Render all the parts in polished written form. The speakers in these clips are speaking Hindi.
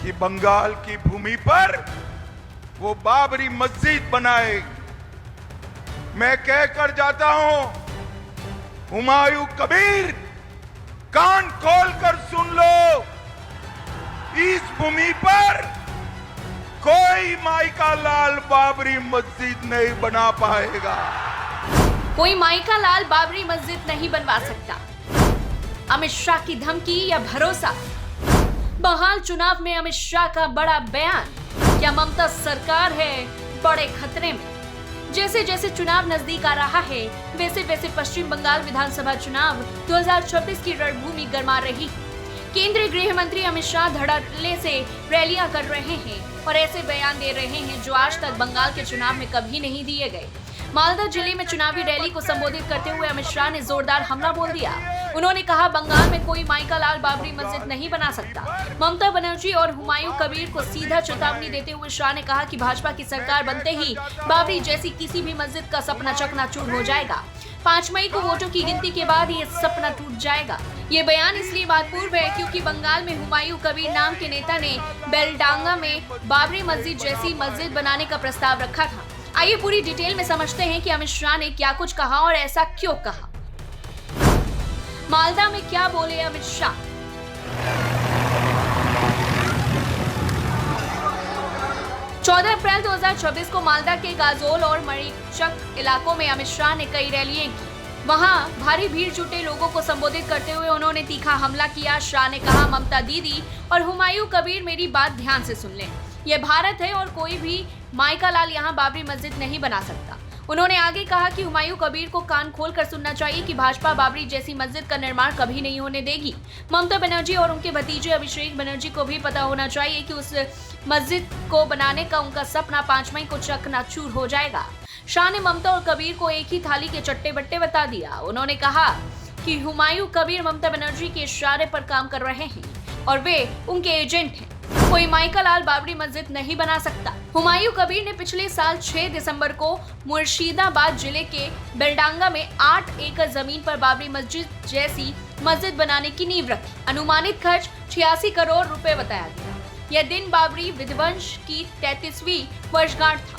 कि बंगाल की भूमि पर वो बाबरी मस्जिद बनाए। मैं कहकर जाता हूं, हुमायूं कबीर, कान खोलकर सुन लो, इस भूमि पर कोई माई का लाल बाबरी मस्जिद नहीं बना पाएगा। कोई माई का लाल बाबरी मस्जिद नहीं बनवा सकता। अमित शाह की धमकी या भरोसा? बहरहाल चुनाव में अमित शाह का बड़ा बयान। क्या ममता सरकार है बड़े खतरे में? जैसे जैसे चुनाव नजदीक आ रहा है, वैसे वैसे पश्चिम बंगाल विधानसभा चुनाव 2026 की रणभूमि गरमा रही। केंद्रीय गृह मंत्री अमित शाह धड़ल्ले से रैलियां कर रहे हैं और ऐसे बयान दे रहे हैं जो आज तक बंगाल के चुनाव में कभी नहीं दिए गए। मालदा जिले में चुनावी रैली को संबोधित करते हुए अमित शाह ने जोरदार हमला बोल दिया। उन्होंने कहा, बंगाल में कोई माई का लाल बाबरी मस्जिद नहीं बना सकता। ममता बनर्जी और हुमायूं कबीर को सीधा चेतावनी देते हुए शाह ने कहा कि भाजपा की सरकार बनते ही बाबरी जैसी किसी भी मस्जिद का सपना चकनाचूर हो जाएगा। 5 मई को वोटों की गिनती के बाद ये सपना टूट जाएगा। ये बयान इसलिए महत्वपूर्ण है क्योंकि बंगाल में हुमायूं कबीर नाम के नेता ने बेलडांगा में बाबरी मस्जिद जैसी मस्जिद बनाने का प्रस्ताव रखा था। आइए पूरी डिटेल में समझते हैं कि अमित शाह ने क्या कुछ कहा और ऐसा क्यों कहा। मालदा में क्या बोले अमित शाह? चौदह अप्रैल 2024 को मालदा के गाजोल और मरीचक इलाकों में अमित शाह ने कई रैलियां की। वहां भारी भीड़ जुटे लोगों को संबोधित करते हुए उन्होंने तीखा हमला किया। शाह ने कहा, ममता दीदी और हुमायूं कबीर मेरी बात ध्यान से सुन लें। यह भारत है और कोई भी माई का लाल यहाँ बाबरी मस्जिद नहीं बना सकता। उन्होंने आगे कहा कि हुमायूं कबीर को कान खोल कर सुनना चाहिए कि भाजपा बाबरी जैसी मस्जिद का निर्माण कभी नहीं होने देगी। ममता बनर्जी और उनके भतीजे अभिषेक बनर्जी को भी पता होना चाहिए कि उस मस्जिद को बनाने का उनका सपना 5 मई को चकनाचूर हो जाएगा। शाह ने ममता और कबीर को एक ही थाली के चट्टे बट्टे बता दिया। उन्होंने कहा कि हुमायूं कबीर ममता बनर्जी के इशारे पर काम कर रहे हैं और वे उनके एजेंट हैं। कोई माई का लाल बाबरी मस्जिद नहीं बना सकता। हुमायूं कबीर ने पिछले साल 6 दिसंबर को मुर्शिदाबाद जिले के बेलडांगा में 8 एकड़ जमीन पर बाबरी मस्जिद जैसी मस्जिद बनाने की नींव रखी। अनुमानित खर्च 86 करोड़ रुपए बताया गया। यह दिन बाबरी विध्वंस की 33वीं वर्षगांठ था।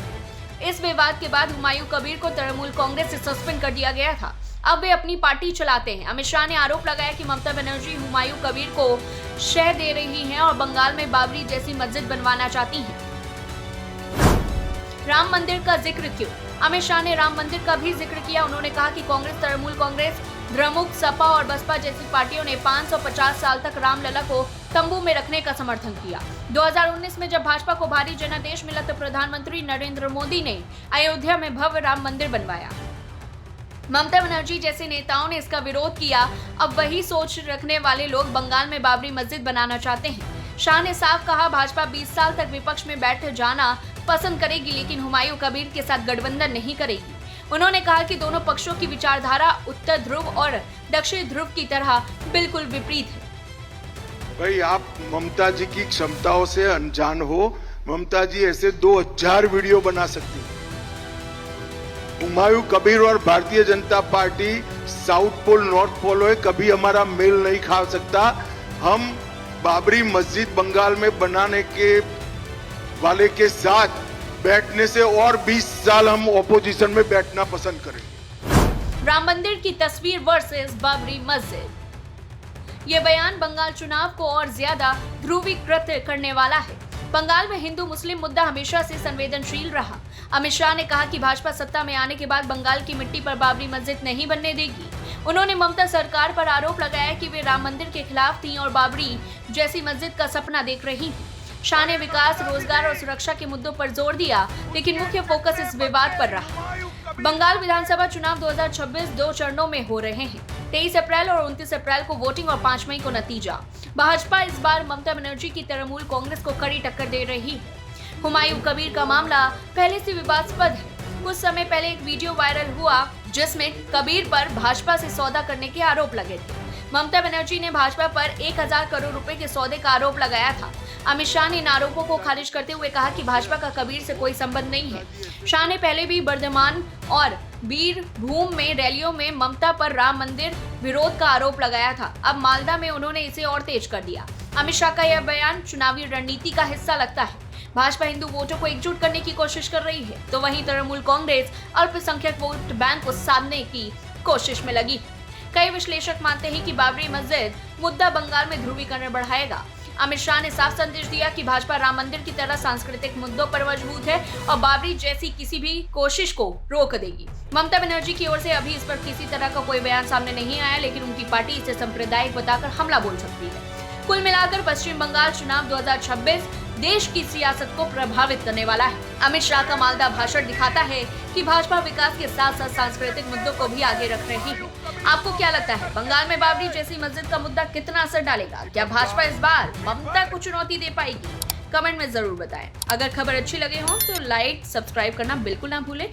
इस विवाद के बाद हुमायूं कबीर को तृणमूल कांग्रेस से सस्पेंड कर दिया गया था। अब वे अपनी पार्टी चलाते हैं। अमित शाह ने आरोप लगाया कि ममता बनर्जी हुमायूं कबीर को शह दे रही हैं और बंगाल में बाबरी जैसी मस्जिद बनवाना चाहती हैं। राम मंदिर का जिक्र क्यों? अमित शाह ने राम मंदिर का भी जिक्र किया। उन्होंने कहा कि कांग्रेस, तृणमूल कांग्रेस, द्रमुक, सपा और बसपा जैसी पार्टियों ने 550 साल तक रामलला को तंबू में रखने का समर्थन किया। 2019 में जब भाजपा को भारी जनादेश मिला तो प्रधानमंत्री नरेंद्र मोदी ने अयोध्या में भव्य राम मंदिर बनवाया। ममता बनर्जी जैसे नेताओं ने इसका विरोध किया। अब वही सोच रखने वाले लोग बंगाल में बाबरी मस्जिद बनाना चाहते हैं। शाह ने साफ कहा, भाजपा 20 साल तक विपक्ष में बैठ जाना पसंद करेगी लेकिन हुमायूं कबीर के साथ गठबंधन नहीं करेगी। उन्होंने कहा कि दोनों पक्षों की विचारधारा उत्तर ध्रुव और दक्षिण ध्रुव की तरह बिल्कुल विपरीत है। भाई, आप ममता जी की क्षमताओं से अनजान हो। ममता जी ऐसे 2000 वीडियो बना सकती हैं। हुमायूं कबीर और Bharatiya Janata Party south pole north pole है, कभी हमारा मेल नहीं खा सकता। हम बाबरी मस्जिद बंगाल में बनाने के वाले के साथ बैठने से और 20 साल हम ऑपोजिशन में बैठना पसंद करेंगे। राम मंदिर की तस्वीर वर्सेस बाबरी मस्जिद। ये बयान बंगाल चुनाव को और ज्यादा ध्रुवीकृत करने वाला है। बंगाल में हिंदू मुस्लिम मुद्दा हमेशा से संवेदनशील रहा। अमित शाह ने कहा कि भाजपा सत्ता में आने के बाद बंगाल की मिट्टी पर बाबरी मस्जिद नहीं बनने देगी। उन्होंने ममता सरकार पर आरोप लगाया कि वे राम मंदिर के खिलाफ थीं और बाबरी जैसी मस्जिद का सपना देख रही थीं। शाह ने विकास, रोजगार और सुरक्षा के मुद्दों पर जोर दिया, लेकिन मुख्य फोकस इस विवाद पर रहा। बंगाल विधानसभा चुनाव 2026 2 चरणों में हो रहे हैं। 23 अप्रैल और 29 अप्रैल को वोटिंग और 5 मई को नतीजा। भाजपा इस बार ममता बनर्जी की तृणमूल कांग्रेस को कड़ी टक्कर दे रही है। हुमायूं कबीर का मामला पहले से विवादास्पद है। कुछ समय पहले एक वीडियो वायरल हुआ जिसमें कबीर पर भाजपा से सौदा करने के आरोप लगे थे। ममता बनर्जी ने भाजपा पर 1000 करोड़ रुपए के सौदे का आरोप लगाया था। अमित शाह ने इन आरोपों को खारिज करते हुए कहा कि भाजपा का कबीर से कोई संबंध नहीं है। शाह ने पहले भी बर्धमान और बीरभूम में रैलियों में ममता पर राम मंदिर विरोध का आरोप लगाया था। अब मालदा में उन्होंने इसे और तेज कर दिया। अमित शाह का यह बयान चुनावी रणनीति का हिस्सा लगता है। भाजपा हिंदू वोटों को एकजुट करने की कोशिश कर रही है, तो वहीं तृणमूल कांग्रेस अल्पसंख्यक वोट बैंक को साधने की कोशिश में लगी। कई विश्लेषक मानते हैं कि बाबरी मस्जिद मुद्दा बंगाल में ध्रुवीकरण बढ़ाएगा। अमित शाह ने साफ संदेश दिया कि भाजपा राम मंदिर की तरह सांस्कृतिक मुद्दों पर मजबूत है और बाबरी जैसी किसी भी कोशिश को रोक देगी। ममता बनर्जी की ओर से अभी इस पर किसी तरह का कोई बयान सामने नहीं आया, लेकिन उनकी पार्टी इसे सांप्रदायिक बताकर हमला बोल सकती है। कुल मिलाकर पश्चिम बंगाल चुनाव 2026 देश की सियासत को प्रभावित करने वाला है। अमित शाह का मालदा भाषण दिखाता है कि भाजपा विकास के साथ साथ सांस्कृतिक मुद्दों को भी आगे रख रही है। आपको क्या लगता है, बंगाल में बाबरी जैसी मस्जिद का मुद्दा कितना असर डालेगा? क्या भाजपा इस बार ममता को चुनौती दे पाएगी? कमेंट में जरूर बताएं। अगर खबर अच्छी लगे हो तो लाइक सब्सक्राइब करना बिल्कुल ना भूलें।